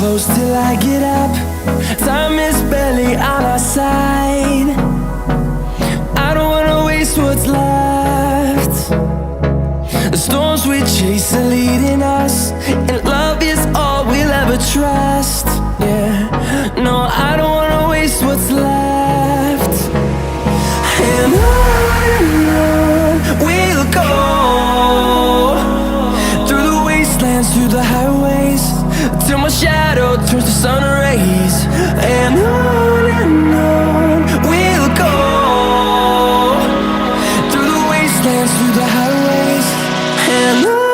close till I get up. Time is barely on our side. I don't wanna waste what's left. The storms we chase are leading us, and love is all we'll ever trust. Yeah, no, I don't wanna waste what's left. And on we'll go, through the wastelands, through the highways, till my shadow turns to sun rays. And on we'll go, through the wastelands, through the highways, and on.